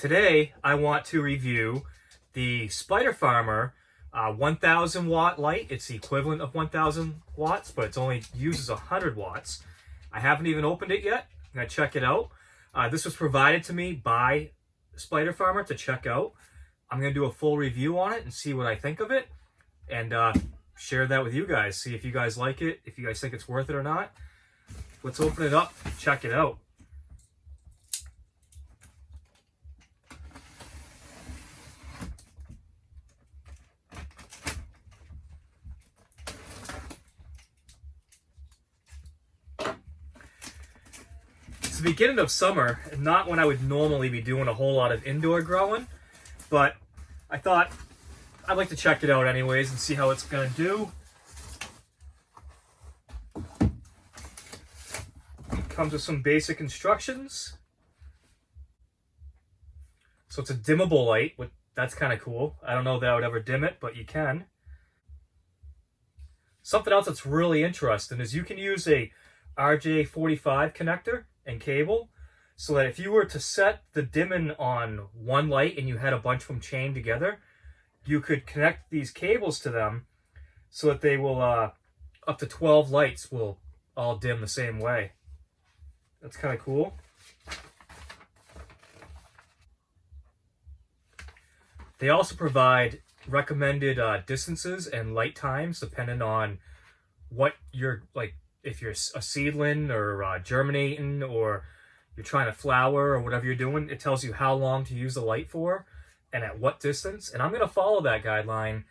Today, I want to review the Spider Farmer 1000 watt light. It's the equivalent of 1000 watts, but it only uses 100 watts. I haven't even opened it yet. I'm going to check it out. This was provided to me by Spider Farmer to check out. I'm going to do a full review on it and see what I think of it, and share that with you guys. See if you guys like it, if you guys think it's worth it or not. Let's open it up, check it out. It's the beginning of summer, and not when I would normally be doing a whole lot of indoor growing, but I thought I'd like to check it out anyways and see how it's going to do. It comes with some basic instructions. So it's a dimmable light, which that's kind of cool. I don't know that I would ever dim it, but you can. Something else that's really interesting is you can use a RJ45 connector and cable, so that if you were to set the dimming on one light and you had a bunch of them chained together, you could connect these cables to them so that they will, up to 12 lights will all dim the same way. That's kind of cool. They also provide recommended distances and light times depending on what you're, like, if you're a seedling or germinating or you're trying to flower or whatever you're doing. It tells you how long to use the light for and at what distance. And I'm going to follow that guideline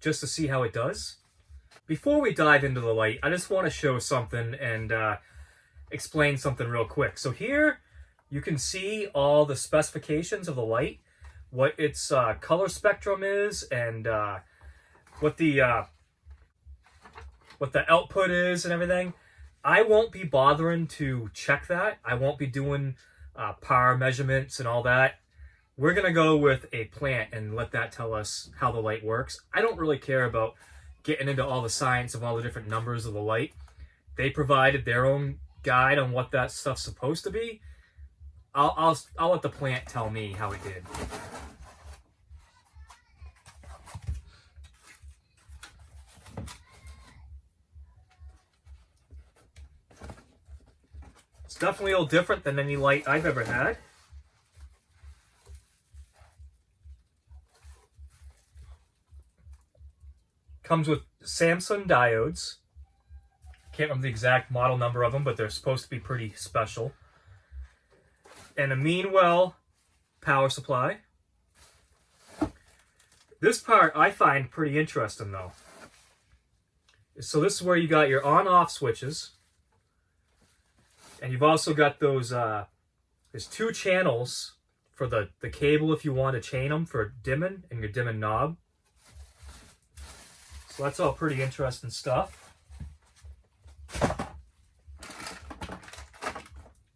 just to see how it does. Before we dive into the light, I just want to show something and explain something real quick. So here you can see all the specifications of the light, what its color spectrum is, and what the output is and everything. I won't be bothering to check that. I won't be doing power measurements and all that. We're going to go with a plant and let that tell us how the light works. I don't really care about getting into all the science of all the different numbers of the light. They provided their own guide on what that stuff's supposed to be. I'll let the plant tell me how it did. It's definitely a little different than any light I've ever had. Comes with Samsung diodes. Can't remember the exact model number of them, but they're supposed to be pretty special. And a Meanwell power supply. This part I find pretty interesting though. So this is where you got your on-off switches. And you've also got those, there's two channels for the cable if you want to chain them for dimming, and your dimming knob. So that's all pretty interesting stuff.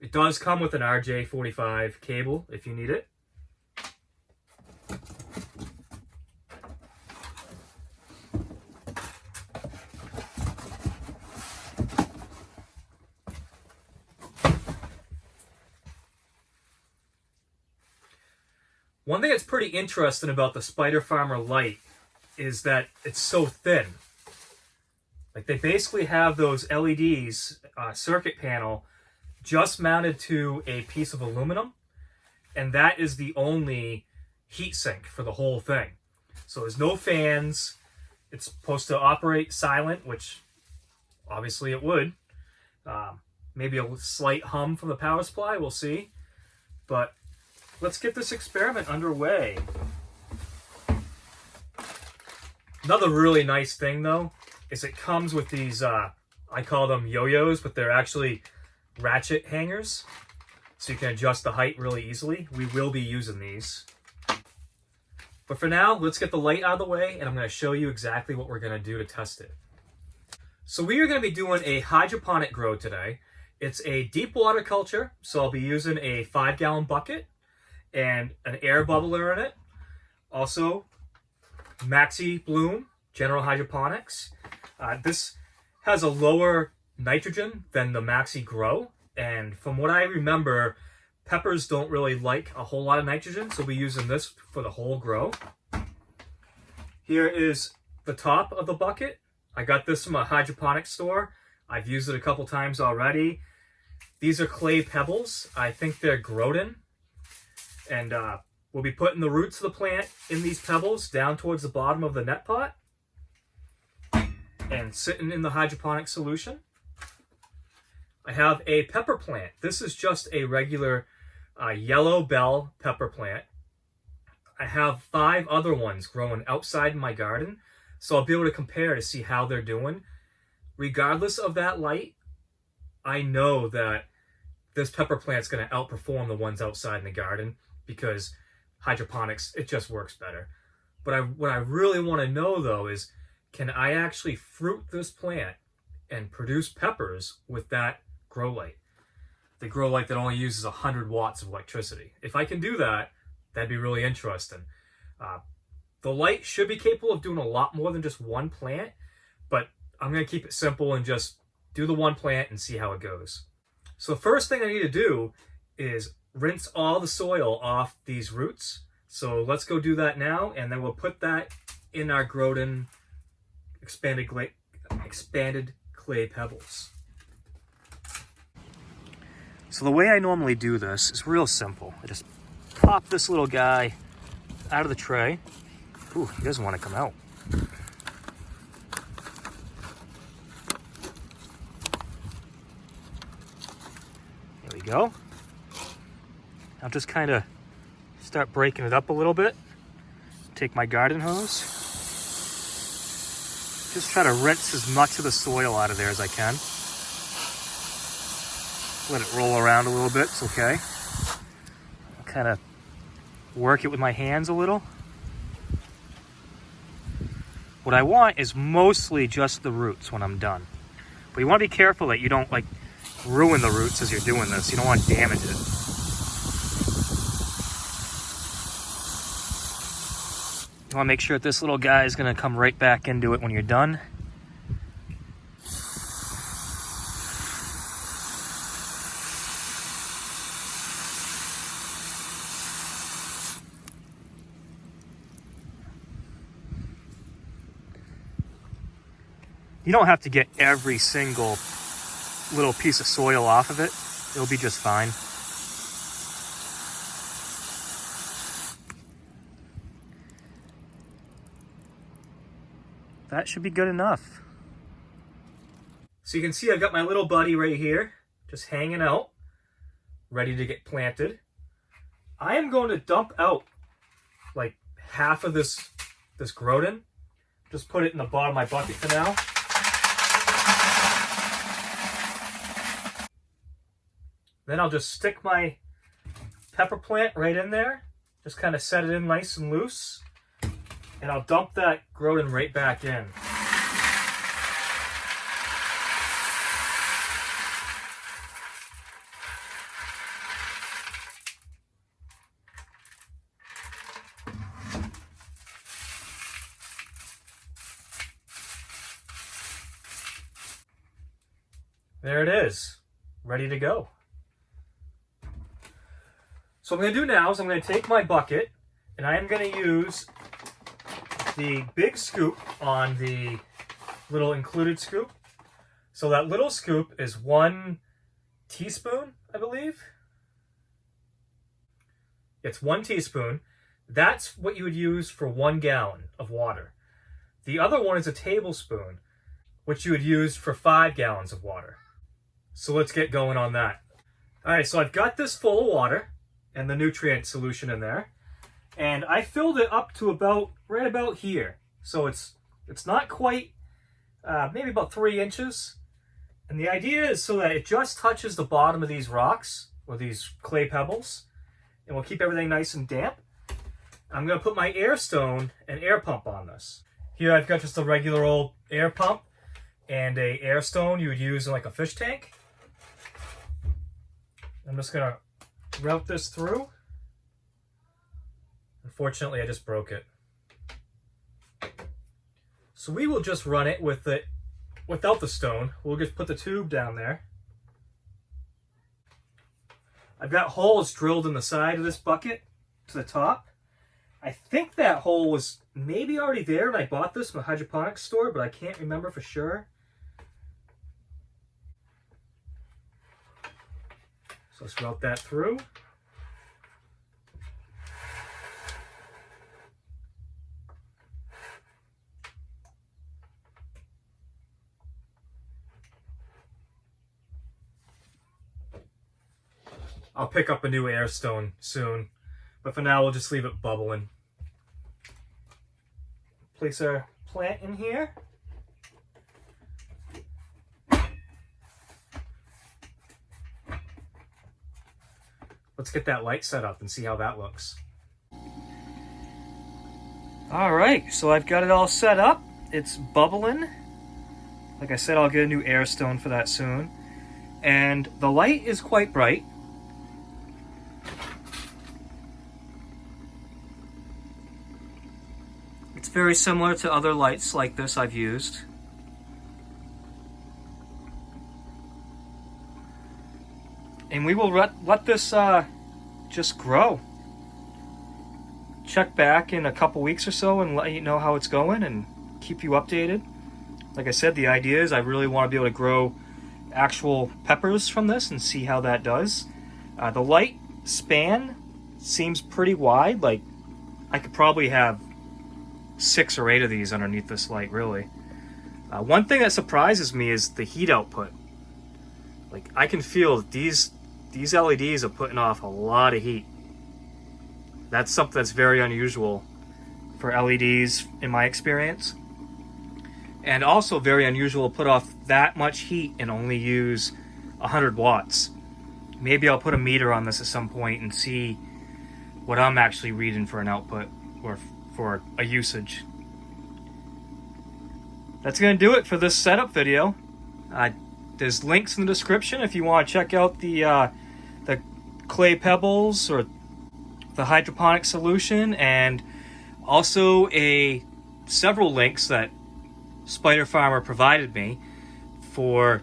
It does come with an RJ45 cable if you need it. One thing that's pretty interesting about the Spider Farmer light is that it's so thin. Like, they basically have those LEDs, circuit panel, just mounted to a piece of aluminum, and that is the only heat sink for the whole thing. So there's no fans. It's supposed to operate silent, which obviously it would. Maybe a slight hum from the power supply, we'll see. But let's get this experiment underway. Another really nice thing, though, is it comes with these, I call them yo-yos, but they're actually ratchet hangers. So you can adjust the height really easily. We will be using these. But for now, let's get the light out of the way, and I'm going to show you exactly what we're going to do to test it. So we are going to be doing a hydroponic grow today. It's a deep water culture, so I'll be using a 5-gallon bucket and an air bubbler in it. Also, Maxi Bloom, General Hydroponics. This has a lower nitrogen than the Maxi Grow, and from what I remember, Peppers don't really like a whole lot of nitrogen, so we'll be using this for the whole grow. Here is the top of the bucket. I got this from a hydroponic store. I've used it a couple times already. These are clay pebbles. I think they're Groden. And we'll be putting the roots of the plant in these pebbles down towards the bottom of the net pot and sitting in the hydroponic solution. I have a pepper plant. This is just a regular yellow bell pepper plant. I have 5 other ones growing outside my garden, so I'll be able to compare to see how they're doing. Regardless of that light, I know that this pepper plant's going to outperform the ones outside in the garden because hydroponics, it just works better. But what I really want to know though is, can I actually fruit this plant and produce peppers with that grow light? The grow light that only uses 100 watts of electricity. If I can do that, that'd be really interesting. The light should be capable of doing a lot more than just one plant, but I'm going to keep it simple and just do the one plant and see how it goes. So the first thing I need to do is rinse all the soil off these roots. So let's go do that now, and then we'll put that in our Groden expanded clay pebbles. So the way I normally do this is real simple. I just pop this little guy out of the tray. Ooh, he doesn't want to come out. There we go. I'll just kind of start breaking it up a little bit. Take my garden hose. Just try to rinse as much of the soil out of there as I can. Let it roll around a little bit, it's okay. I'll kind of work it with my hands a little. What I want is mostly just the roots when I'm done. But you want to be careful that you don't like ruin the roots as you're doing this. You don't want to damage it. You want to make sure that this little guy is going to come right back into it when you're done. You don't have to get every single little piece of soil off of it. It'll be just fine. That should be good enough. So you can see I've got my little buddy right here, just hanging out, ready to get planted. I am going to dump out like half of this Groden. Just put it in the bottom of my bucket for now. Then I'll just stick my pepper plant right in there. Just kind of set it in nice and loose. And I'll dump that Groden right back in. There it is, ready to go. So what I'm going to do now is I'm going to take my bucket and I am going to use the big scoop on the little included scoop. So that little scoop is 1 teaspoon, I believe. It's 1 teaspoon. That's what you would use for 1 gallon of water. The other one is a tablespoon, which you would use for 5 gallons of water. So let's get going on that. All right, so I've got this full of water and the nutrient solution in there. And I filled it up to right about here. So it's not quite, maybe about 3 inches. And the idea is so that it just touches the bottom of these rocks or these clay pebbles. And we'll keep everything nice and damp. I'm going to put my air stone and air pump on this. Here I've got just a regular old air pump and a air stone you would use in like a fish tank. I'm just going to route this through. Unfortunately, I just broke it. So we will just run it without the stone. We'll just put the tube down there. I've got holes drilled in the side of this bucket to the top. I think that hole was maybe already there when I bought this from a hydroponics store, but I can't remember for sure. So let's route that through. I'll pick up a new air stone soon, but for now we'll just leave it bubbling. Place our plant in here. Let's get that light set up and see how that looks. All right, so I've got it all set up. It's bubbling. Like I said, I'll get a new air stone for that soon. And the light is quite bright. It's very similar to other lights like this I've used. And we will let this just grow. Check back in a couple weeks or so and let you know how it's going and keep you updated. Like I said, the idea is I really want to be able to grow actual peppers from this and see how that does. The light span seems pretty wide. Like I could probably have 6 or 8 of these underneath this light, really. One thing that surprises me is the heat output. Like I can feel that these LEDs are putting off a lot of heat. That's something that's very unusual for LEDs in my experience. And also very unusual to put off that much heat and only use 100 watts. Maybe I'll put a meter on this at some point and see what I'm actually reading for an output or for a usage. That's going to do it for this setup video. There's links in the description if you want to check out the clay pebbles or the hydroponic solution, and also several links that Spider Farmer provided me for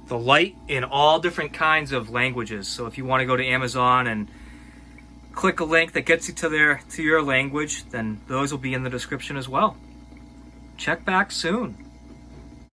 the light in all different kinds of languages. So if you want to go to Amazon and click a link that gets you to your language, then those will be in the description as well. Check back soon.